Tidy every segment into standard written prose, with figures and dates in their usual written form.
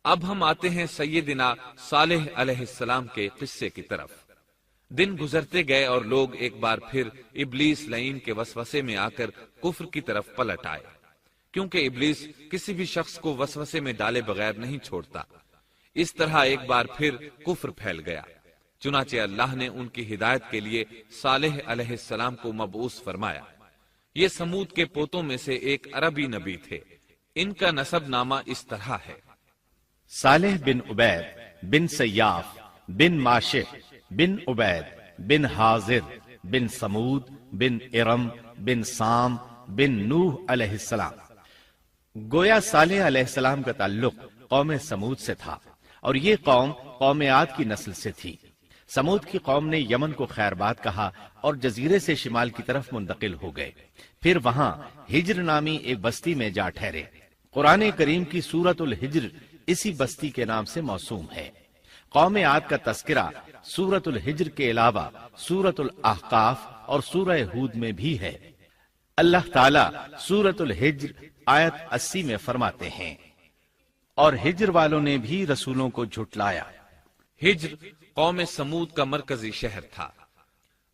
اب ہم آتے ہیں سیدنا صالح علیہ السلام کے قصے کی طرف۔ دن گزرتے گئے اور لوگ ایک بار پھر ابلیس لعین کے وسوسے میں آ کر کفر کی طرف پلٹ آئے، کیونکہ ابلیس کسی بھی شخص کو وسوسے میں ڈالے بغیر نہیں چھوڑتا۔ اس طرح ایک بار پھر کفر پھیل گیا، چنانچہ اللہ نے ان کی ہدایت کے لیے صالح علیہ السلام کو مبعوث فرمایا۔ یہ سمود کے پوتوں میں سے ایک عربی نبی تھے۔ ان کا نسب نامہ اس طرح ہے: صالح بن عبید بن سیاف بن ماشح بن عبید بن حاضر بن سمود بن ارم بن سام بن نوح علیہ السلام۔ گویا صالح علیہ السلام کا تعلق قوم سمود سے تھا، اور یہ قوم عاد کی نسل سے تھی۔ سمود کی قوم نے یمن کو خیرباد کہا اور جزیرے سے شمال کی طرف منتقل ہو گئے، پھر وہاں ہجر نامی ایک بستی میں جا ٹھہرے۔ قرآن کریم کی سورۃ الحجر اسی بستی کے نام سے موسوم ہے۔ قوم عاد کا تذکرہ سورۃ الحجر کے علاوہ سورۃ الاحقاف اور سورہ ہود میں بھی ہے۔ اللہ تعالی سورۃ الحجر آیت 80 میں فرماتے ہیں، اور ہجر والوں نے بھی رسولوں کو جھٹلایا۔ ہجر قوم سمود کا مرکزی شہر تھا۔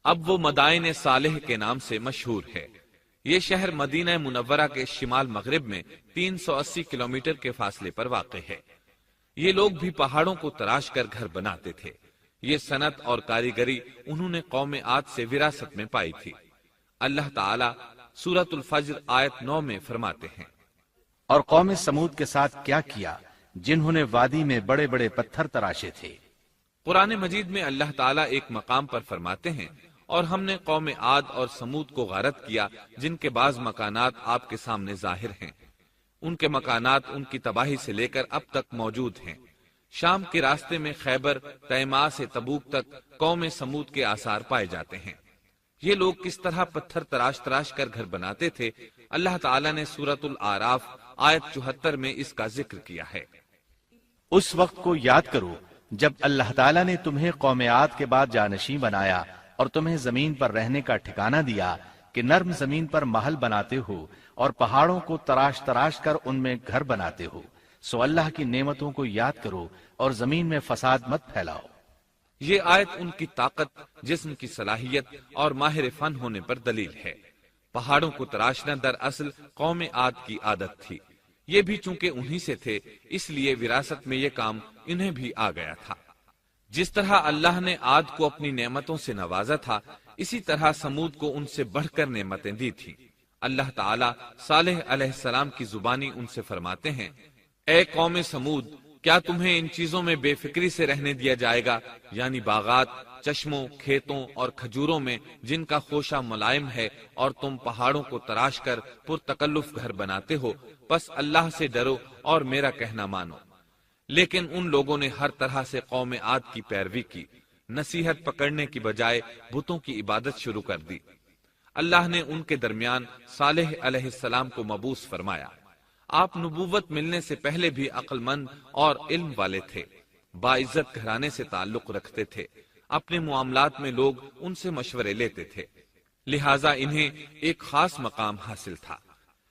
اب وہ مدائن صالح کے نام سے مشہور ہے۔ یہ شہر مدینہ منورہ کے شمال مغرب میں 380 کلومیٹر کے فاصلے پر واقع ہے۔ یہ لوگ بھی پہاڑوں کو تراش کر گھر بناتے تھے۔ یہ صنعت اور کاریگری انہوں نے قوم عاد سے وراثت میں پائی تھی۔ اللہ تعالی سورۃ الفجر آیت 9 میں فرماتے ہیں، اور قوم سمود کے ساتھ کیا کیا جنہوں نے وادی میں بڑے بڑے پتھر تراشے تھے۔ قرآن مجید میں اللہ تعالیٰ ایک مقام پر فرماتے ہیں، اور ہم نے قوم عاد اور سمود کو غارت کیا جن کے بعض مکانات آپ کے سامنے ظاہر ہیں۔ ان کے مکانات ان کی تباہی سے لے کر اب تک موجود ہیں۔ شام کے راستے میں خیبر، تیماء سے تبوک تک قوم سمود کے آثار پائے جاتے ہیں۔ یہ لوگ کس طرح پتھر تراش تراش کر گھر بناتے تھے، اللہ تعالیٰ نے سورۃ الاعراف آیت 74 میں اس کا ذکر کیا ہے۔ اس وقت کو یاد کرو جب اللہ تعالیٰ نے تمہیں قوم عاد کے بعد جانشین بنایا اور تمہیں زمین پر رہنے کا ٹھکانہ دیا کہ نرم زمین پر محل بناتے ہو اور پہاڑوں کو تراش تراش کر ان میں گھر بناتے ہو۔ سو اللہ کی نعمتوں کو یاد کرو اور زمین میں فساد مت پھیلاؤ۔ یہ آیت ان کی طاقت، جسم کی صلاحیت اور ماہر فن ہونے پر دلیل ہے۔ پہاڑوں کو تراشنا دراصل قوم عاد کی عادت تھی۔ یہ بھی چونکہ انہی سے تھے، اس لیے وراثت میں یہ کام انہیں بھی آ گیا تھا۔ جس طرح اللہ نے عاد کو اپنی نعمتوں سے نوازا تھا، اسی طرح سمود کو ان سے بڑھ کر نعمتیں دی تھی۔ اللہ تعالیٰ صالح علیہ السلام کی زبانی ان سے فرماتے ہیں، اے قوم سمود، کیا تمہیں ان چیزوں میں بے فکری سے رہنے دیا جائے گا، یعنی باغات، چشموں، کھیتوں اور کھجوروں میں جن کا خوشہ ملائم ہے، اور تم پہاڑوں کو تراش کر پرتکلف گھر بناتے ہو، پس اللہ سے ڈرو اور میرا کہنا مانو۔ لیکن ان لوگوں نے ہر طرح سے قوم عاد کی پیروی کی، نصیحت پکڑنے کی بجائے بتوں کی عبادت شروع کر دی۔ اللہ نے ان کے درمیان صالح علیہ السلام کو مبعوث فرمایا۔ آپ نبوت ملنے سے پہلے بھی عقل مند اور علم والے تھے، باعزت گھرانے سے تعلق رکھتے تھے، اپنے معاملات میں لوگ ان سے مشورے لیتے تھے، لہٰذا انہیں ایک خاص مقام حاصل تھا۔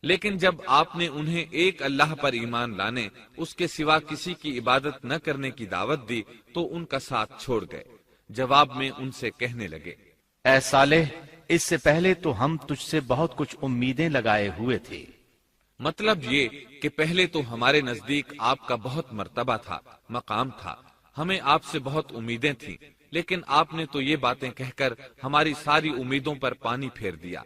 لیکن جب آپ نے انہیں ایک اللہ پر ایمان لانے، اس کے سوا کسی کی عبادت نہ کرنے کی دعوت دی تو ان کا ساتھ چھوڑ گئے۔ جواب میں ان سے کہنے لگے، اے صالح، اس سے پہلے تو ہم تجھ سے بہت کچھ امیدیں لگائے ہوئے تھے۔ مطلب یہ کہ پہلے تو ہمارے نزدیک آپ کا بہت مرتبہ تھا، مقام تھا، ہمیں آپ سے بہت امیدیں تھیں، لیکن آپ نے تو یہ باتیں کہہ کر ہماری ساری امیدوں پر پانی پھیر دیا۔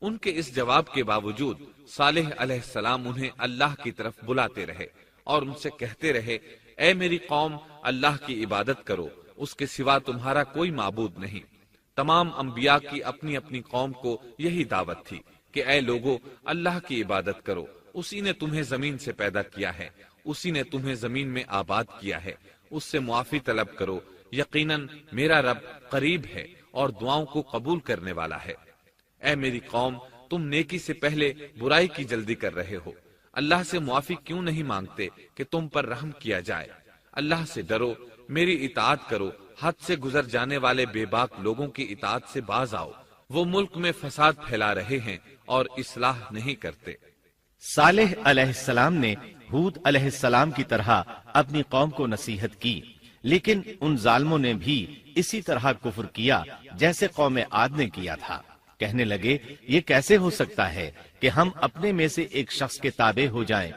ان کے اس جواب کے باوجود صالح علیہ السلام انہیں اللہ کی طرف بلاتے رہے اور ان سے کہتے رہے، اے میری قوم، اللہ کی عبادت کرو، اس کے سوا تمہارا کوئی معبود نہیں۔ تمام انبیاء کی اپنی اپنی قوم کو یہی دعوت تھی کہ اے لوگو، اللہ کی عبادت کرو، اسی نے تمہیں زمین سے پیدا کیا ہے، اسی نے تمہیں زمین میں آباد کیا ہے، اس سے معافی طلب کرو، یقیناً میرا رب قریب ہے اور دعاؤں کو قبول کرنے والا ہے۔ اے میری قوم، تم نیکی سے پہلے برائی کی جلدی کر رہے ہو، اللہ سے معافی کیوں نہیں مانگتے کہ تم پر رحم کیا جائے؟ اللہ سے ڈرو، میری اطاعت کرو، حد سے گزر جانے والے بے باک لوگوں کی اطاعت سے باز آؤ، وہ ملک میں فساد پھیلا رہے ہیں اور اصلاح نہیں کرتے۔ صالح علیہ السلام نے ہود علیہ السلام کی طرح اپنی قوم کو نصیحت کی، لیکن ان ظالموں نے بھی اسی طرح کفر کیا جیسے قوم عاد نے کیا تھا۔ کہنے لگے یہ کیسے ہو سکتا ہے کہ ہم اپنے میں سے ایک شخص کے تابع ہو جائیں؟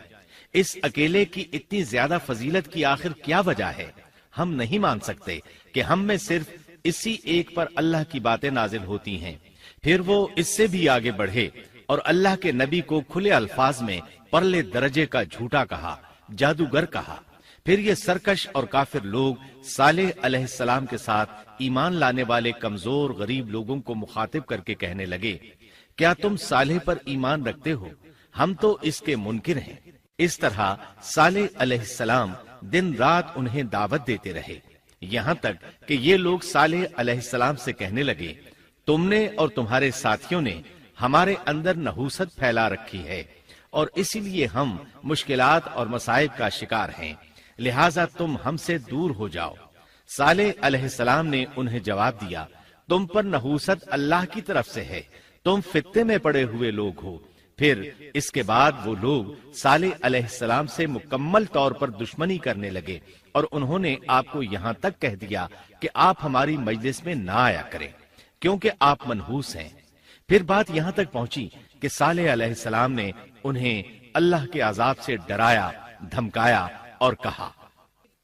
اس اکیلے کی اتنی زیادہ فضیلت کی آخر کیا وجہ ہے؟ ہم نہیں مان سکتے کہ ہم میں صرف اسی ایک پر اللہ کی باتیں نازل ہوتی ہیں۔ پھر وہ اس سے بھی آگے بڑھے اور اللہ کے نبی کو کھلے الفاظ میں پرلے درجے کا جھوٹا کہا، جادوگر کہا۔ پھر یہ سرکش اور کافر لوگ صالح علیہ السلام کے ساتھ ایمان لانے والے کمزور غریب لوگوں کو مخاطب کر کے کہنے لگے، کیا تم صالح پر ایمان رکھتے ہو؟ ہم تو اس کے منکر ہیں۔ اس طرح صالح علیہ السلام دن رات انہیں دعوت دیتے رہے، یہاں تک کہ یہ لوگ صالح علیہ السلام سے کہنے لگے، تم نے اور تمہارے ساتھیوں نے ہمارے اندر نحوست پھیلا رکھی ہے اور اسی لیے ہم مشکلات اور مصائب کا شکار ہیں، لہٰذا تم ہم سے دور ہو جاؤ۔ صالح علیہ السلام نے انہیں جواب دیا، تم پر نحوست اللہ کی طرف سے ہے، تم فتنے میں پڑے ہوئے لوگ ہو۔ پھر اس کے بعد وہ لوگ صالح علیہ السلام سے مکمل طور پر دشمنی کرنے لگے اور انہوں نے آپ کو یہاں تک کہہ دیا کہ آپ ہماری مجلس میں نہ آیا کریں کیونکہ آپ منحوس ہیں۔ پھر بات یہاں تک پہنچی کہ صالح علیہ السلام نے انہیں اللہ کے عذاب سے ڈرایا، دھمکایا اور کہا،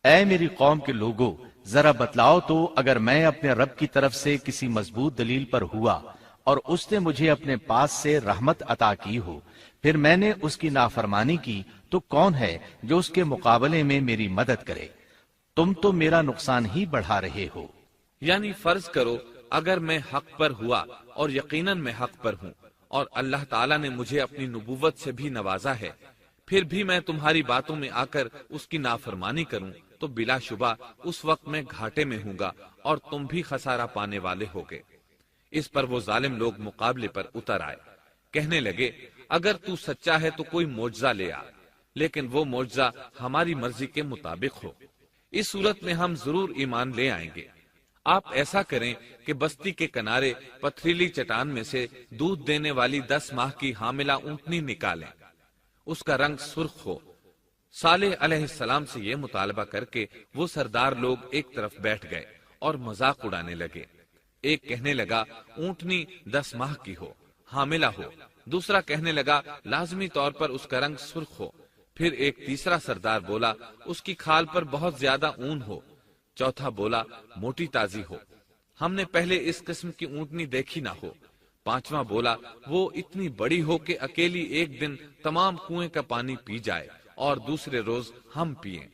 اے میری قوم کے لوگوں، ذرا بتلاؤ تو اگر میں اپنے رب کی طرف سے کسی مضبوط دلیل پر ہوا اور اس نے مجھے اپنے پاس سے رحمت عطا کی ہو، پھر میں نے اس کی نافرمانی کی، تو کون ہے جو اس کے مقابلے میں میری مدد کرے؟ تم تو میرا نقصان ہی بڑھا رہے ہو۔ یعنی فرض کرو اگر میں حق پر ہوا اور یقیناً میں حق پر ہوں اور اللہ تعالیٰ نے مجھے اپنی نبوت سے بھی نوازا ہے، پھر بھی میں تمہاری باتوں میں آ کر اس کی نافرمانی کروں تو بلا شبہ اس وقت میں گھاٹے میں ہوں گا اور تم بھی خسارہ پانے والے ہوگے۔ اس پر وہ ظالم لوگ مقابلے پر اتر آئے، کہنے لگے اگر تو سچا ہے تو کوئی معجزہ لے آ، لیکن وہ معجزہ ہماری مرضی کے مطابق ہو، اس صورت میں ہم ضرور ایمان لے آئیں گے۔ آپ ایسا کریں کہ بستی کے کنارے پتھریلی چٹان میں سے دودھ دینے والی 10 ماہ کی حاملہ اونٹنی نکالیں، اس کا رنگ سرخ ہو۔ صالح علیہ السلام سے یہ مطالبہ کر کے وہ سردار لوگ ایک طرف بیٹھ گئے اور مذاق اڑانے لگے۔ ایک کہنے لگا اونٹنی 10 ماہ کی ہو، حاملہ ہو، دوسرا کہنے لگا لازمی طور پر اس کا رنگ سرخ ہو، پھر ایک تیسرا سردار بولا اس کی کھال پر بہت زیادہ اون ہو، چوتھا بولا موٹی تازی ہو، ہم نے پہلے اس قسم کی اونٹنی دیکھی نہ ہو، پانچواں بولا وہ اتنی بڑی ہو کہ اکیلی ایک دن تمام کنویں کا پانی پی جائے اور دوسرے روز ہم پیئیں۔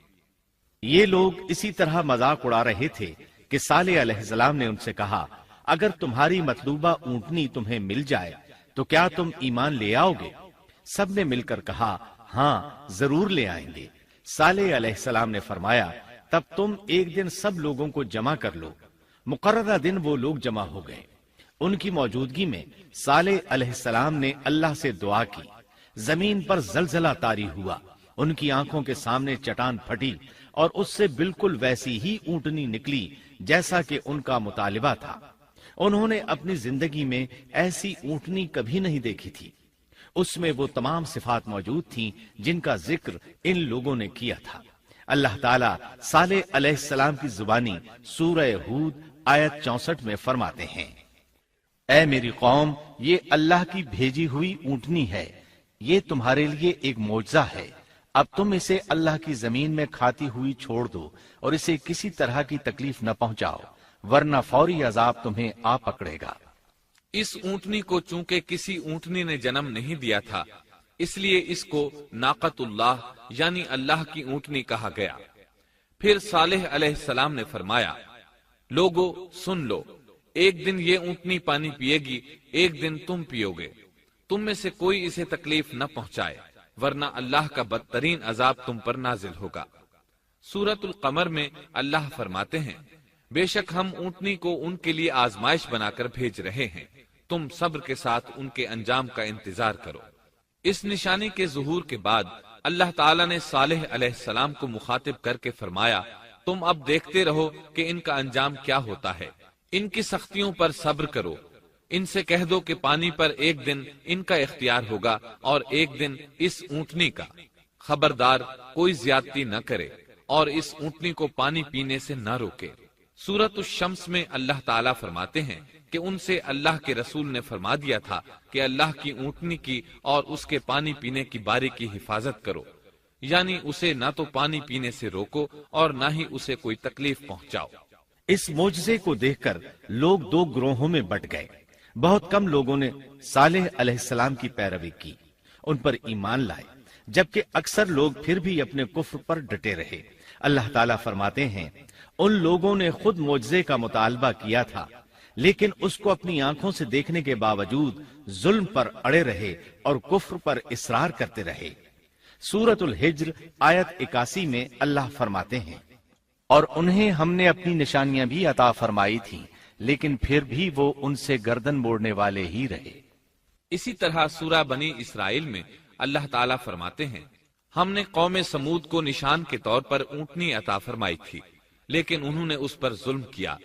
یہ لوگ اسی طرح مذاق اڑا رہے تھے کہ صالح علیہ السلام نے ان سے کہا، اگر تمہاری مطلوبہ اونٹنی تمہیں مل جائے تو کیا تم ایمان لے آؤ گے؟ سب نے مل کر کہا، ہاں ضرور لے آئیں گے۔ صالح علیہ السلام نے فرمایا، تب تم ایک دن سب لوگوں کو جمع کر لو۔ مقررہ دن وہ لوگ جمع ہو گئے۔ ان کی موجودگی میں صالح علیہ السلام نے اللہ سے دعا کی، زمین پر زلزلہ طاری ہوا، ان کی آنکھوں کے سامنے چٹان پھٹی اور اس سے بالکل ویسی ہی اونٹنی نکلی جیسا کہ ان کا مطالبہ تھا۔ انہوں نے اپنی زندگی میں ایسی اونٹنی کبھی نہیں دیکھی تھی، اس میں وہ تمام صفات موجود تھیں جن کا ذکر ان لوگوں نے کیا تھا۔ اللہ تعالیٰ صالح علیہ السلام کی زبانی سورہ ہود آیت 64 میں فرماتے ہیں، اے میری قوم، یہ اللہ کی بھیجی ہوئی اونٹنی ہے، یہ تمہارے لیے ایک معجزہ ہے، اب تم اسے اللہ کی زمین میں کھاتی ہوئی چھوڑ دو اور اسے کسی طرح کی تکلیف نہ پہنچاؤ، ورنہ فوری عذاب تمہیں آ پکڑے گا۔ اس اونٹنی کو چونکہ کسی اونٹنی نے جنم نہیں دیا تھا، اس لیے اس کو ناقۃ اللہ یعنی اللہ کی اونٹنی کہا گیا۔ پھر صالح علیہ السلام نے فرمایا، لوگو سن لو، ایک دن یہ اونٹنی پانی پیے گی، ایک دن تم پیو گے، تم میں سے کوئی اسے تکلیف نہ پہنچائے، ورنہ اللہ کا بدترین عذاب تم پر نازل ہوگا۔ سورۃ القمر میں اللہ فرماتے ہیں، بے شک ہم اونٹنی کو ان کے لیے آزمائش بنا کر بھیج رہے ہیں، تم صبر کے ساتھ ان کے انجام کا انتظار کرو۔ اس نشانی کے ظہور کے بعد اللہ تعالیٰ نے صالح علیہ السلام کو مخاطب کر کے فرمایا، تم اب دیکھتے رہو کہ ان کا انجام کیا ہوتا ہے، ان کی سختیوں پر صبر کرو، ان سے کہہ دو کہ پانی پر ایک دن ان کا اختیار ہوگا اور ایک دن اس اونٹنی کا، خبردار کوئی زیادتی نہ کرے اور اس اونٹنی کو پانی پینے سے نہ روکے۔ سورۃ الشمس میں اللہ تعالیٰ فرماتے ہیں کہ ان سے اللہ کے رسول نے فرما دیا تھا کہ اللہ کی اونٹنی کی اور اس کے پانی پینے کی باری کی حفاظت کرو، یعنی اسے نہ تو پانی پینے سے روکو اور نہ ہی اسے کوئی تکلیف پہنچاؤ۔ اس معجزے کو دیکھ کر لوگ دو گروہوں میں بٹ گئے۔ بہت کم لوگوں نے صالح علیہ السلام کی پیروی کی، ان پر ایمان لائے، جبکہ اکثر لوگ پھر بھی اپنے کفر پر ڈٹے رہے۔ اللہ تعالیٰ فرماتے ہیں ان لوگوں نے خود معجزے کا مطالبہ کیا تھا، لیکن اس کو اپنی آنکھوں سے دیکھنے کے باوجود ظلم پر اڑے رہے اور کفر پر اصرار کرتے رہے۔ سورۃ الحجر آیت 81 میں اللہ فرماتے ہیں اور انہیں ہم نے اپنی نشانیاں بھی عطا فرمائی تھیں، لیکن پھر بھی وہ ان سے گردن موڑنے والے ہی رہے۔ اسی طرح سورہ بنی اسرائیل میں اللہ تعالیٰ فرماتے ہیں ہم نے قوم سمود کو نشان کے طور پر اونٹنی عطا فرمائی تھی، لیکن انہوں نے اس پر ظلم کیا۔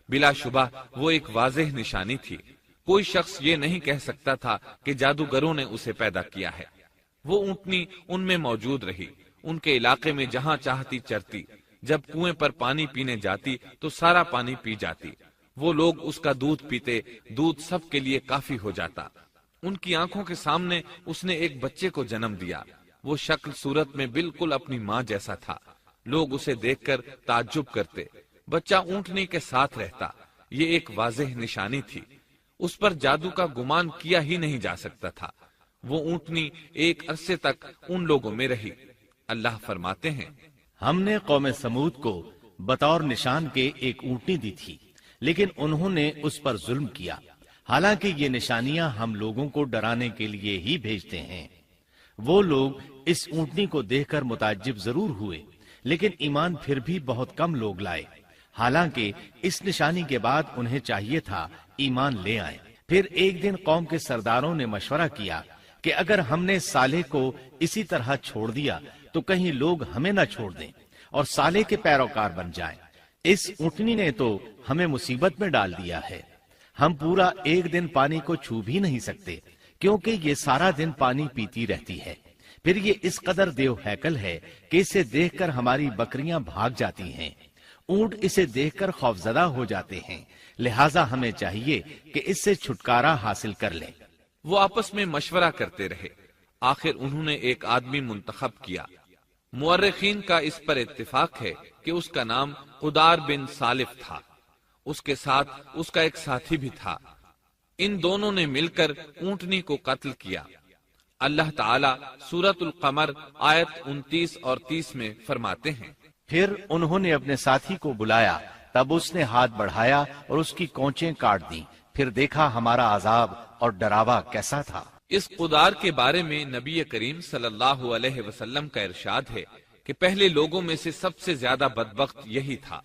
بلا شبہ وہ ایک واضح نشانی تھی، کوئی شخص یہ نہیں کہہ سکتا تھا کہ جادوگروں نے اسے پیدا کیا ہے۔ وہ اونٹنی ان میں موجود رہی، ان کے علاقے میں جہاں چاہتی چرتی، جب کنویں پر پانی پینے جاتی تو سارا پانی پی جاتی۔ وہ لوگ اس کا دودھ پیتے، دودھ سب کے لیے کافی ہو جاتا۔ ان کی آنکھوں کے سامنے اس نے ایک بچے کو جنم دیا، وہ شکل صورت میں بالکل اپنی ماں جیسا تھا۔ لوگ اسے دیکھ کر تعجب کرتے، بچہ اونٹنی کے ساتھ رہتا، یہ ایک واضح نشانی تھی، اس پر جادو کا گمان کیا ہی نہیں جا سکتا تھا۔ وہ اونٹنی ایک عرصے تک ان لوگوں میں رہی۔ اللہ فرماتے ہیں ہم نے قوم سمود کو بطور نشان کے ایک اونٹنی دی تھی، لیکن انہوں نے اس پر ظلم کیا، حالانکہ یہ نشانیاں ہم لوگوں کو ڈرانے کے لیے ہی بھیجتے ہیں۔ وہ لوگ اس اونٹنی کو دیکھ کر متعجب ضرور ہوئے، لیکن ایمان پھر بھی بہت کم لوگ لائے، حالانکہ اس نشانی کے بعد انہیں چاہیے تھا ایمان لے آئیں۔ پھر ایک دن قوم کے سرداروں نے مشورہ کیا کہ اگر ہم نے صالح کو اسی طرح چھوڑ دیا تو کہیں لوگ ہمیں نہ چھوڑ دیں اور صالح کے پیروکار بن جائیں۔ اس اونٹنی نے تو ہمیں مصیبت میں ڈال دیا ہے، ہم پورا ایک دن پانی کو چھو بھی نہیں سکتے، کیونکہ یہ سارا دن پانی پیتی رہتی ہے۔ پھر یہ اس قدر دیو ہیکل ہے کہ اسے دیکھ کر ہماری بکریاں بھاگ جاتی ہیں، اونٹ اسے دیکھ کر خوفزدہ ہو جاتے ہیں، لہٰذا ہمیں چاہیے کہ اس سے چھٹکارا حاصل کر لیں۔ وہ آپس میں مشورہ کرتے رہے، آخر انہوں نے ایک آدمی منتخب کیا۔ مورخین کا اس پر اتفاق ہے کہ اس کا نام قدار بن سالف تھا، اس کے ساتھ اس کا ایک ساتھی بھی تھا۔ ان دونوں نے مل کر اونٹنی کو قتل کیا۔ اللہ تعالیٰ سورۃ القمر آیت 29 اور 30 میں فرماتے ہیں پھر انہوں نے اپنے ساتھی کو بلایا، تب اس نے ہاتھ بڑھایا اور اس کی کونچیں کاٹ دیں، پھر دیکھا ہمارا عذاب اور ڈراوا کیسا تھا۔ اس قدار کے بارے میں نبی کریم صلی اللہ علیہ وسلم کا ارشاد ہے کہ پہلے لوگوں میں سے سب سے زیادہ بدبخت یہی تھا۔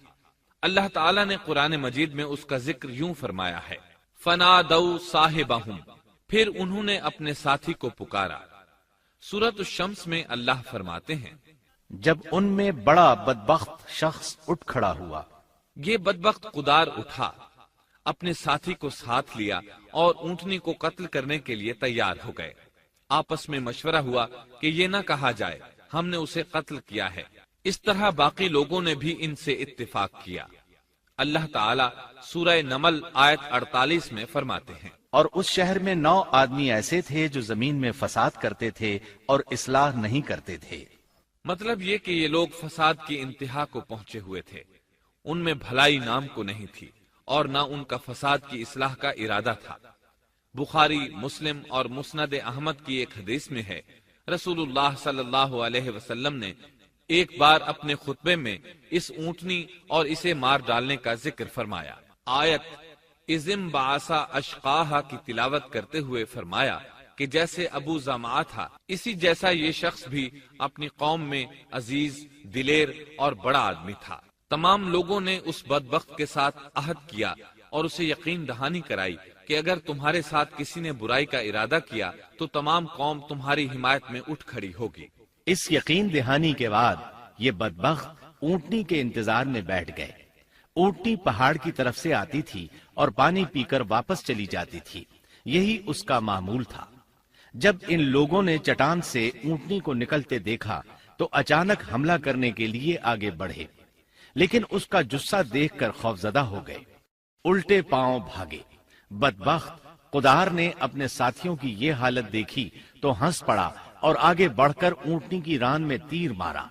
اللہ تعالیٰ نے قرآن مجید میں اس کا ذکر یوں فرمایا ہے فَنَادَوْا صَاحِبَهُمْ، پھر انہوں نے اپنے ساتھی کو پکارا۔ سورۃ الشمس میں اللہ فرماتے ہیں جب ان میں بڑا بدبخت شخص اٹھ کھڑا ہوا، یہ بدبخت قدار اٹھا، اپنے ساتھی کو ساتھ لیا اور اونٹنی کو قتل کرنے کے لیے تیار ہو گئے۔ آپس میں مشورہ ہوا کہ یہ نہ کہا جائے ہم نے اسے قتل کیا ہے۔ اس طرح باقی لوگوں نے بھی ان سے اتفاق کیا۔ اللہ تعالیٰ سورہ نمل آیت 48 میں فرماتے ہیں اور اس شہر میں 9 آدمی ایسے تھے جو زمین میں فساد کرتے تھے اور اصلاح نہیں کرتے تھے۔ مطلب یہ کہ یہ لوگ فساد کی انتہا کو پہنچے ہوئے تھے، ان میں بھلائی نام کو نہیں تھی اور نہ ان کا فساد کی اصلاح کا ارادہ تھا۔ بخاری، مسلم اور مسند احمد کی ایک حدیث میں ہے رسول اللہ صلی اللہ علیہ وسلم نے ایک بار اپنے خطبے میں اس اونٹنی اور اسے مار ڈالنے کا ذکر فرمایا۔ آیت اذم بعثا اشقاہا کی تلاوت کرتے ہوئے فرمایا کہ جیسے ابو زمعہ تھا، اسی جیسا یہ شخص بھی اپنی قوم میں عزیز، دلیر اور بڑا آدمی تھا۔ تمام لوگوں نے اس بدبخت کے ساتھ عہد کیا اور اسے یقین دہانی کرائی کہ اگر تمہارے ساتھ کسی نے برائی کا ارادہ کیا تو تمام قوم تمہاری حمایت میں اٹھ کھڑی ہوگی۔ اس یقین دہانی کے بعد یہ بدبخت اونٹنی کے انتظار میں بیٹھ گئے۔ اونٹنی پہاڑ کی طرف سے آتی تھی اور پانی پی کر واپس چلی جاتی تھی، یہی اس کا معمول تھا۔ جب ان لوگوں نے چٹان سے اونٹنی کو نکلتے دیکھا تو اچانک حملہ کرنے کے لیے آگے بڑھے، لیکن اس کا جثہ دیکھ کر خوفزدہ ہو گئے، الٹے پاؤں بھاگے۔ بدبخت قدار نے اپنے ساتھیوں کی یہ حالت دیکھی تو ہنس پڑا اور آگے بڑھ کر اونٹنی کی ران میں تیر مارا۔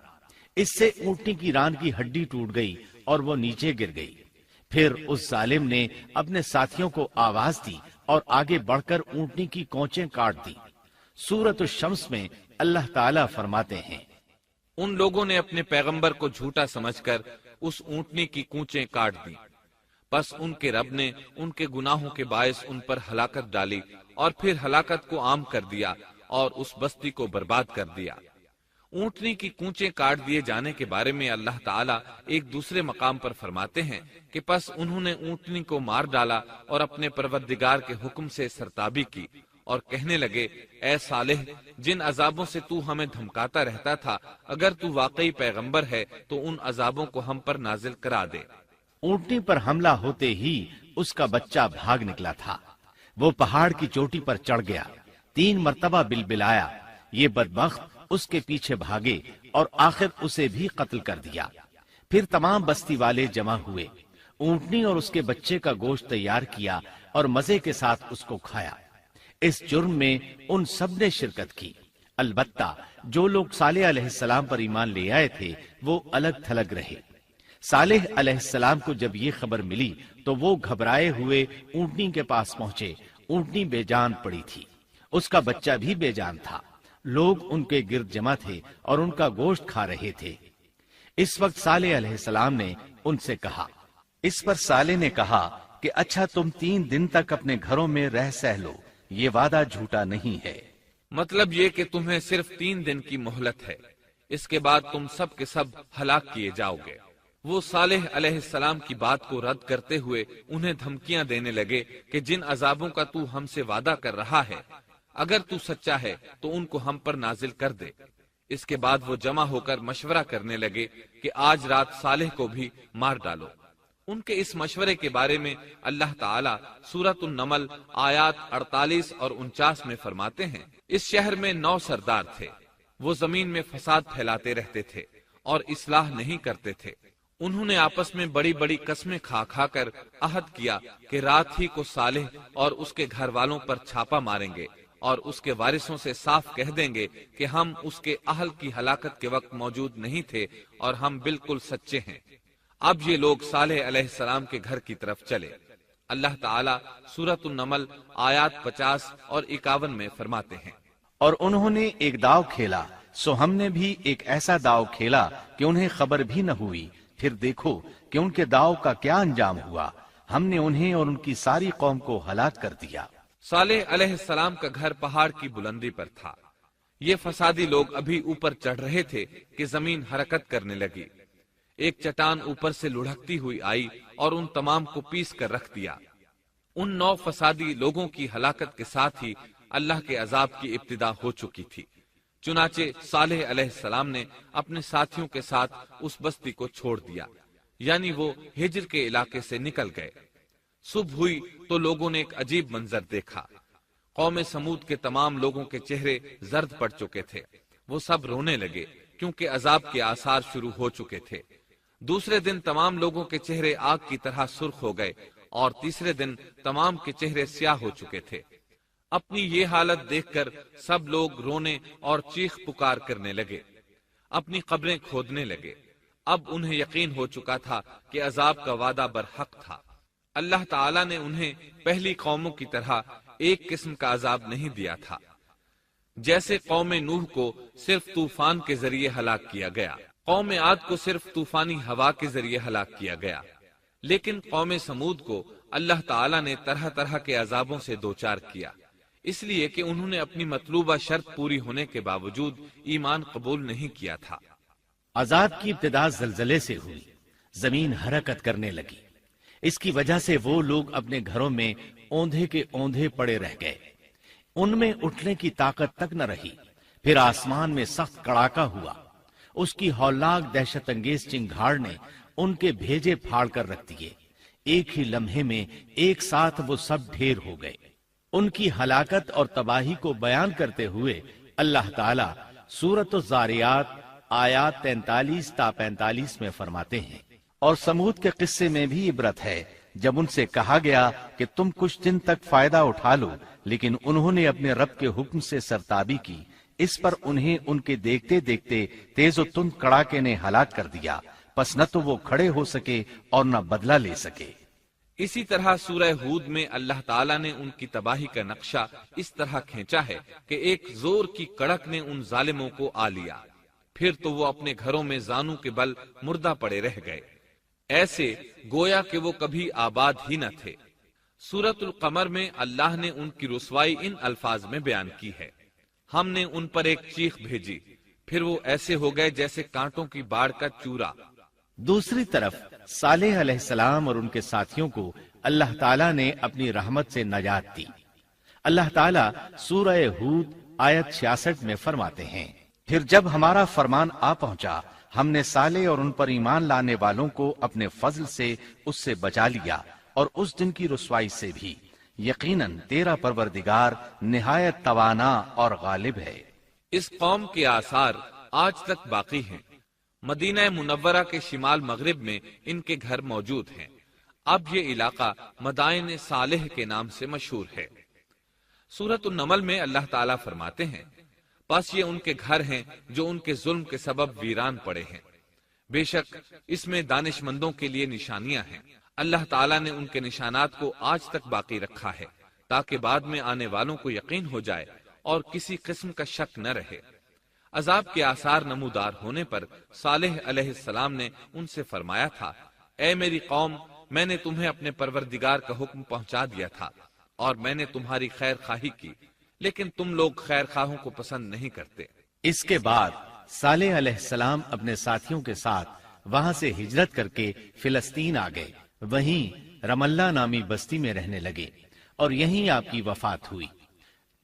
اس سے اونٹنی کی ران کی ہڈی ٹوٹ گئی اور وہ نیچے گر گئی۔ پھر اس ظالم نے اپنے ساتھیوں کو آواز دی اور آگے بڑھ کر اونٹنی کی کونچیں کاٹ دی۔ سورۃ الشمس میں اللہ تعالیٰ فرماتے ہیں، ان لوگوں نے اپنے پیغمبر کو جھوٹا سمجھ کر اس اونٹنی کی کونچیں کاٹ دی، پس ان کے رب نے ان کے گناہوں کے باعث ان پر ہلاکت ڈالی اور پھر ہلاکت کو عام کر دیا اور اس بستی کو برباد کر دیا۔ اونٹنی کی کونچیں کاٹ دیے جانے کے بارے میں اللہ تعالیٰ ایک دوسرے مقام پر فرماتے ہیں کہ پس انہوں نے اونٹنی کو مار ڈالا اور اپنے پروردگار کے حکم سے سرتابی کی اور کہنے لگے، اے صالح، جن عذابوں سے تو ہمیں دھمکاتا رہتا تھا، اگر تو واقعی پیغمبر ہے تو ان عذابوں کو ہم پر نازل کرا دے۔ اونٹنی پر حملہ ہوتے ہی اس کا بچہ بھاگ نکلا تھا۔ وہ پہاڑ کی چوٹی پر چڑھ گیا، 3 مرتبہ بلبلایا۔ یہ بدبخت اس کے پیچھے بھاگے اور آخر اسے بھی قتل کر دیا۔ پھر تمام بستی والے جمع ہوئے، اونٹنی اور اس کے بچے کا گوشت تیار کیا اور مزے کے ساتھ اس کو کھایا۔ اس جرم میں ان سب نے شرکت کی، البتہ جو لوگ صالح علیہ السلام پر ایمان لے آئے تھے وہ الگ تھلگ رہے۔ صالح علیہ السلام کو جب یہ خبر ملی تو وہ گھبرائے ہوئے اونٹنی کے پاس پہنچے۔ اونٹنی بے جان پڑی تھی، اس کا بچہ بھی بے جان تھا۔ لوگ ان کے گرد جمع تھے اور ان کا گوشت کھا رہے تھے۔ اس وقت صالح علیہ السلام نے ان سے کہا، اس پر صالح نے کہا کہ اچھا تم 3 دن تک اپنے گھروں میں رہ سہ لو، یہ وعدہ جھوٹا نہیں ہے۔ مطلب یہ کہ تمہیں صرف 3 دن کی مہلت ہے، اس کے بعد تم سب کے سب ہلاک کیے جاؤ گے۔ وہ صالح علیہ السلام کی بات کو رد کرتے ہوئے انہیں دھمکیاں دینے لگے کہ جن عذابوں کا تو ہم سے وعدہ کر رہا ہے، اگر تو سچا ہے تو ان کو ہم پر نازل کر دے۔ اس کے بعد وہ جمع ہو کر مشورہ کرنے لگے کہ آج رات صالح کو بھی مار ڈالو۔ ان کے اس مشورے کے بارے میں اللہ تعالیٰ سورۃ النمل آیات 48 اور 49 میں فرماتے ہیں، اس شہر میں 9 سردار تھے، وہ زمین میں فساد پھیلاتے رہتے تھے اور اصلاح نہیں کرتے تھے۔ انہوں نے آپس میں بڑی بڑی قسمیں کھا کھا کر عہد کیا کہ رات ہی کو صالح اور اس کے گھر والوں پر چھاپا ماریں گے اور اس کے وارثوں سے صاف کہہ دیں گے کہ ہم اس کے اہل کی ہلاکت کے وقت موجود نہیں تھے اور ہم بالکل سچے ہیں۔ اب یہ لوگ صالح علیہ السلام کے گھر کی طرف چلے۔ اللہ تعالیٰ سورۃ النمل آیات 50 اور 51 میں فرماتے ہیں، اور انہوں نے ایک داؤ کھیلا، سو ہم نے بھی ایک ایسا داؤ کھیلا کہ انہیں خبر بھی نہ ہوئی۔ پھر دیکھو کہ ان کے داؤ کا کیا انجام ہوا، ہم نے انہیں اور ان کی ساری قوم کو ہلاک کر دیا۔ صالح علیہ السلام کا گھر پہاڑ کی بلندی پر تھا۔ یہ فسادی لوگ ابھی اوپر چڑھ رہے تھے کہ زمین حرکت کرنے لگی۔ ایک چٹان اوپر سے لڑھکتی ہوئی آئی اور ان تمام کو پیس کر رکھ دیا۔ ان 9 فسادی لوگوں کی ہلاکت کے ساتھ ہی اللہ کے عذاب کی ابتدا ہو چکی تھی۔ چنانچہ صالح علیہ السلام نے اپنے ساتھیوں کے ساتھ اس بستی کو چھوڑ دیا، یعنی وہ ہجر کے علاقے سے نکل گئے۔ صبح ہوئی تو لوگوں نے ایک عجیب منظر دیکھا۔ قوم سمود کے تمام لوگوں کے چہرے زرد پڑ چکے تھے، وہ سب رونے لگے کیونکہ عذاب کے آثار شروع ہو چکے تھے۔ دوسرے دن تمام لوگوں کے چہرے آگ کی طرح سرخ ہو گئے اور تیسرے دن تمام کے چہرے سیاہ ہو چکے تھے۔ اپنی یہ حالت دیکھ کر سب لوگ رونے اور چیخ پکار کرنے لگے، اپنی قبریں کھودنے لگے۔ اب انہیں یقین ہو چکا تھا کہ عذاب کا وعدہ برحق تھا۔ اللہ تعالیٰ نے انہیں پہلی قوموں کی طرح ایک قسم کا عذاب نہیں دیا تھا، جیسے قوم نوح کو صرف طوفان کے ذریعے ہلاک کیا گیا، قوم عاد کو صرف طوفانی ہوا کے ذریعے ہلاک کیا گیا، لیکن قوم سمود کو اللہ تعالیٰ نے طرح طرح کے عذابوں سے دوچار کیا، اس لیے کہ انہوں نے اپنی مطلوبہ شرط پوری ہونے کے باوجود ایمان قبول نہیں کیا تھا۔ عذاب کی ابتدا زلزلے سے ہوئی، زمین حرکت کرنے لگی۔ اس کی وجہ سے وہ لوگ اپنے گھروں میں اوندھے کے اوندھے پڑے رہ گئے، ان میں اٹھنے کی طاقت تک نہ رہی۔ پھر آسمان میں سخت کڑاکا ہوا، اس کی ہولناک دہشت انگیز چنگھاڑ نے ان کے بھیجے پھاڑ کر رکھ دیے۔ ایک ہی لمحے میں ایک ساتھ وہ سب ڈھیر ہو گئے۔ ان کی ہلاکت اور تباہی کو بیان کرتے ہوئے اللہ تعالی سورۃ الزاریات آیات 43 تا 45 میں فرماتے ہیں، اور سمود کے قصے میں بھی عبرت ہے جب ان سے کہا گیا کہ تم کچھ دن تک فائدہ اٹھا لو، لیکن انہوں نے اپنے رب کے حکم سے سرتابی کی، اس پر انہیں ان کے دیکھتے دیکھتے تیز و تند کڑاکے نے ہلاک کر دیا، پس نہ تو وہ کھڑے ہو سکے اور نہ بدلہ لے سکے۔ اسی طرح سورہ ہود میں اللہ تعالیٰ نے ان کی تباہی کا نقشہ اس طرح کھینچا ہے کہ ایک زور کی کڑک نے ان ظالموں کو آ لیا، پھر تو وہ اپنے گھروں میں زانوں کے بل مردہ پڑے رہ گئے، ایسے گویا کہ وہ کبھی آباد ہی نہ تھے۔ سورۃ القمر میں اللہ نے ان کی رسوائی ان الفاظ میں بیان کی ہے، ہم نے ان پر ایک چیخ بھیجی، پھر وہ ایسے ہو گئے جیسے کانٹوں کی باڑ کا چورا۔ دوسری طرف صالح علیہ السلام اور ان کے ساتھیوں کو اللہ تعالیٰ نے اپنی رحمت سے نجات دی۔ اللہ تعالیٰ سورہ ہود آیت 66 میں فرماتے ہیں، پھر جب ہمارا فرمان آ پہنچا ہم نے صالح اور ان پر ایمان لانے والوں کو اپنے فضل سے اس سے بچا لیا اور اس دن کی رسوائی سے بھی، یقیناً تیرا پروردگار نہایت توانا اور غالب ہے۔ اس قوم کے آثار آج تک باقی ہیں، مدینہ منورہ کے شمال مغرب میں ان کے گھر موجود ہیں۔ اب یہ علاقہ مدائن صالح کے نام سے مشہور ہے۔ سورۃ النمل میں اللہ تعالیٰ فرماتے ہیں، پس یہ ان کے گھر ہیں جو ان کے ظلم کے سبب ویران پڑے ہیں، بے شک اس میں دانش مندوں کے لیے نشانیاں ہیں۔ اللہ تعالیٰ نے ان کے نشانات کو آج تک باقی رکھا ہے تاکہ بعد میں آنے والوں کو یقین ہو جائے اور کسی قسم کا شک نہ رہے۔ عذاب کے آثار نمودار ہونے پر صالح علیہ السلام نے ان سے فرمایا تھا، اے میری قوم، میں نے تمہیں اپنے پروردگار کا حکم پہنچا دیا تھا اور میں نے تمہاری خیر خواہی کی، لیکن تم لوگ خیر خواہوں کو پسند نہیں کرتے۔ اس کے بعد صالح علیہ السلام اپنے ساتھیوں کے ساتھ وہاں سے ہجرت کر کے فلسطین آ گئے، وہیں رملہ نامی بستی میں رہنے لگے اور یہیں آپ کی وفات ہوئی۔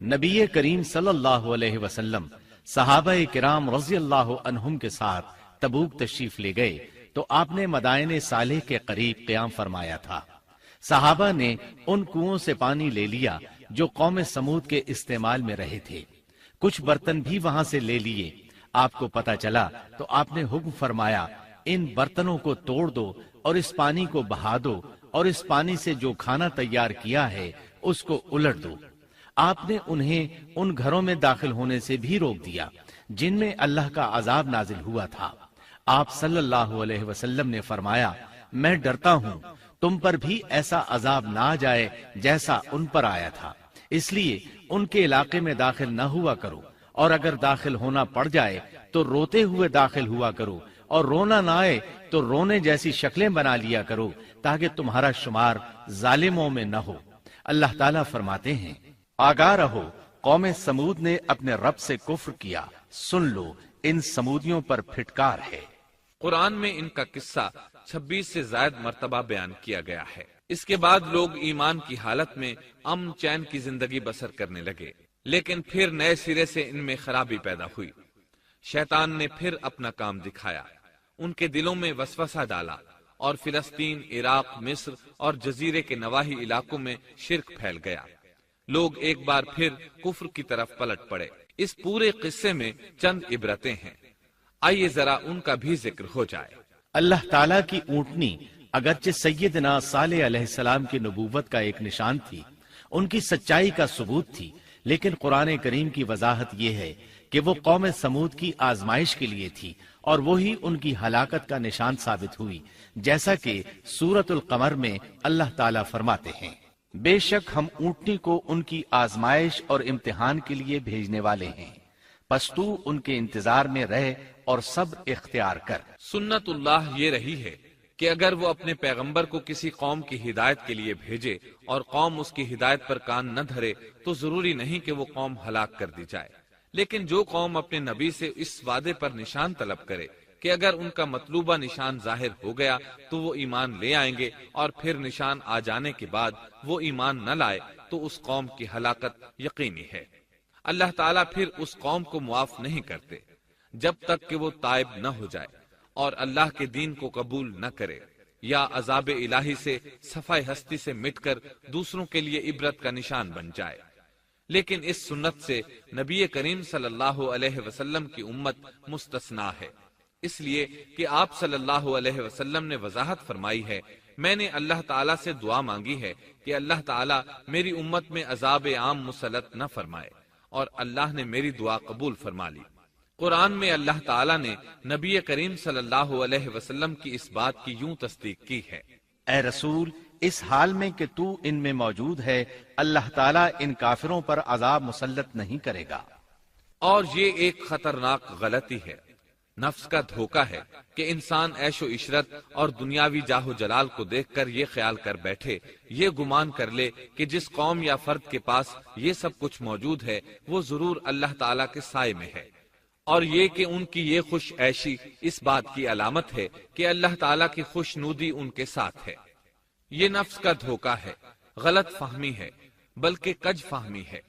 نبی کریم صلی اللہ علیہ وسلم صحابہ کرام رضی اللہ عنہم کے ساتھ تبوک تشریف لے گئے تو آپ نے مدائن صالح کے قریب قیام فرمایا تھا۔ صحابہ نے ان کنووں سے پانی لے لیا جو قوم سمود کے استعمال میں رہے تھے، کچھ برتن بھی وہاں سے لے لیے۔ آپ کو پتہ چلا تو آپ نے حکم فرمایا، ان برتنوں کو توڑ دو اور اس پانی کو بہا دو اور اس پانی سے جو کھانا تیار کیا ہے اس کو الٹ دو۔ آپ نے انہیں ان گھروں میں داخل ہونے سے بھی روک دیا جن میں اللہ کا عذاب نازل ہوا تھا۔ آپ صلی اللہ علیہ وسلم نے فرمایا، میں ڈرتا ہوں تم پر بھی ایسا عذاب نہ آ جائے جیسا ان پر آیا تھا، اس لیے ان کے علاقے میں داخل نہ ہوا کرو، اور اگر داخل ہونا پڑ جائے تو روتے ہوئے داخل ہوا کرو، اور رونا نہ آئے تو رونے جیسی شکلیں بنا لیا کرو تاکہ تمہارا شمار ظالموں میں نہ ہو۔ اللہ تعالیٰ فرماتے ہیں، آگاہ رہو، قوم سمود نے اپنے رب سے کفر کیا، سن لو ان سمودیوں پر پھٹکار ہے۔ قرآن میں ان کا قصہ 26 سے زائد مرتبہ بیان کیا گیا ہے۔ اس کے بعد لوگ ایمان کی حالت میں امن چین کی زندگی بسر کرنے لگے، لیکن پھر نئے سرے سے ان میں خرابی پیدا ہوئی۔ شیطان نے پھر اپنا کام دکھایا، ان کے دلوں میں وسوسہ ڈالا اور فلسطین، عراق، مصر اور جزیرے کے نواحی علاقوں میں شرک پھیل گیا۔ لوگ ایک بار پھر کفر کی طرف پلٹ پڑے۔ اس پورے قصے میں چند عبرتیں ہیں، آئیے ذرا ان کا بھی ذکر ہو جائے۔ اللہ تعالیٰ کی اونٹنی اگرچہ سیدنا صالح علیہ السلام کی نبوت کا ایک نشان تھی، ان کی سچائی کا ثبوت تھی، لیکن قرآن کریم کی وضاحت یہ ہے کہ وہ قوم سمود کی آزمائش کے لیے تھی اور وہی ان کی ہلاکت کا نشان ثابت ہوئی، جیسا کہ سورۃ القمر میں اللہ تعالیٰ فرماتے ہیں، بے شک ہم اونٹنی کو ان کی آزمائش اور امتحان کے لیے بھیجنے والے ہیں، پس تو ان کے انتظار میں رہ اور صبر اختیار کر۔ سنت اللہ یہ رہی ہے کہ اگر وہ اپنے پیغمبر کو کسی قوم کی ہدایت کے لیے بھیجے اور قوم اس کی ہدایت پر کان نہ دھرے تو ضروری نہیں کہ وہ قوم ہلاک کر دی جائے، لیکن جو قوم اپنے نبی سے اس وعدے پر نشان طلب کرے کہ اگر ان کا مطلوبہ نشان ظاہر ہو گیا تو وہ ایمان لے آئیں گے، اور پھر نشان آ جانے کے بعد وہ ایمان نہ لائے تو اس قوم کی ہلاکت یقینی ہے۔ اللہ تعالیٰ پھر اس قوم کو معاف نہیں کرتے جب تک کہ وہ تائب نہ ہو جائے اور اللہ کے دین کو قبول نہ کرے۔ یا عذاب الہی سے صفائے ہستی سے مٹ کر دوسروں کے لیے عبرت کا نشان بن جائے۔ لیکن اس سنت سے نبی کریم صلی اللہ علیہ وسلم کی امت مستثنا ہے، اس لیے کہ آپ صلی اللہ علیہ وسلم نے وضاحت فرمائی ہے، میں نے اللہ تعالیٰ سے دعا مانگی ہے کہ اللہ تعالیٰ میری امت میں عذاب عام مسلط نہ فرمائے، اور اللہ نے میری دعا قبول فرما لی۔ قرآن میں اللہ تعالیٰ نے نبی کریم صلی اللہ علیہ وسلم کی اس بات کی یوں تصدیق کی ہے، اے رسول، اس حال میں کہ تو ان میں موجود ہے، اللہ تعالیٰ ان کافروں پر عذاب مسلط نہیں کرے گا۔ اور یہ ایک خطرناک غلطی ہے، نفس کا دھوکہ ہے کہ انسان عیش و عشرت اور دنیاوی جاہ و جلال کو دیکھ کر یہ خیال کر بیٹھے، یہ گمان کر لے کہ جس قوم یا فرد کے پاس یہ سب کچھ موجود ہے وہ ضرور اللہ تعالیٰ کے سائے میں ہے، اور یہ کہ ان کی یہ خوش عیشی اس بات کی علامت ہے کہ اللہ تعالیٰ کی خوشنودی ان کے ساتھ ہے۔ یہ نفس کا دھوکہ ہے، غلط فہمی ہے، بلکہ کج فہمی ہے۔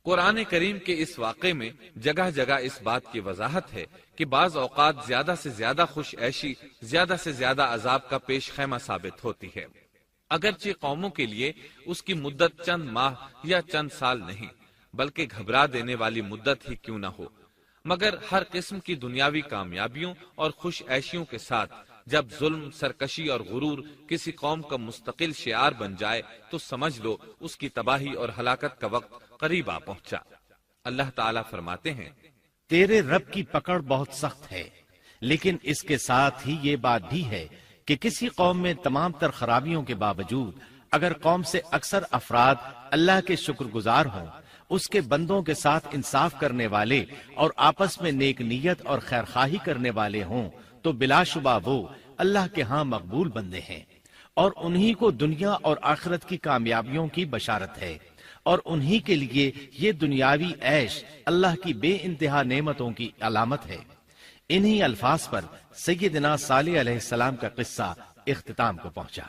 قرآن کریم کے اس واقعے میں جگہ جگہ اس بات کی وضاحت ہے کہ بعض اوقات زیادہ سے زیادہ خوش عیشی زیادہ سے زیادہ عذاب کا پیش خیمہ ثابت ہوتی ہے، اگرچہ قوموں کے لیے اس کی مدت چند ماہ یا چند سال نہیں بلکہ گھبرا دینے والی مدت ہی کیوں نہ ہو، مگر ہر قسم کی دنیاوی کامیابیوں اور خوش عیشیوں کے ساتھ جب ظلم، سرکشی اور غرور کسی قوم کا مستقل شعار بن جائے تو سمجھ لو اس کی تباہی اور ہلاکت کا وقت قریب آ پہنچا۔ اللہ تعالیٰ فرماتے ہیں، تیرے رب کی پکڑ بہت سخت ہے، لیکن اس کے ساتھ ہی یہ بات بھی ہے کہ کسی قوم میں تمام تر خرابیوں کے باوجود اگر قوم سے اکثر افراد اللہ کے شکر گزار ہوں، اس کے بندوں کے ساتھ انصاف کرنے والے اور آپس میں نیک نیت اور خیرخواہی کرنے والے ہوں، تو بلا شبہ وہ اللہ کے ہاں مقبول بندے ہیں، اور انہی کو دنیا اور آخرت کی کامیابیوں کی بشارت ہے، اور انہی کے لیے یہ دنیاوی عیش اللہ کی بے انتہا نعمتوں کی علامت ہے۔ انہی الفاظ پر سیدنا صالح علیہ السلام کا قصہ اختتام کو پہنچا۔